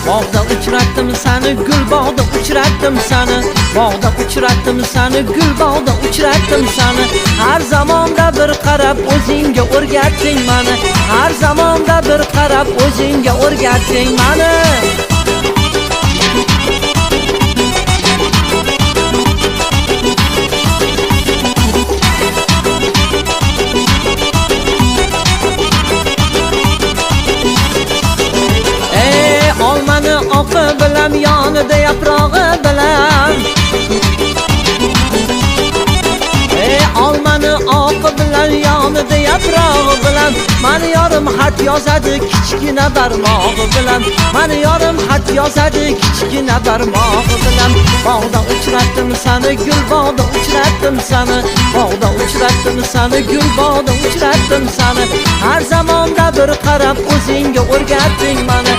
Bog'da uchratdim seni, gul bog'da uchratdim seni. Bog'da uchratdim seni, gul bog'da uchratdim seni. Har zamonda bir qarab o'zingga o'rgatding meni. Har zamonda bir qarab o'zingga o'rgatding meni. Olmani oqi bilan, yonida yaprog'i bilan. Olmani oqi bilan, yonida yaprog'i bilan. Mani yorim xat yozadi kichkina barmog'i bilan. Mani yorim xat yozadi kichkina barmog'i bilan. Bog'da uchratdim seni, gul bog'da uchratdim seni. Bog'da uchratdim seni, gul bog'da uchratdim seni. Har zamonda bir qarab o'zingga o'rgatding meni.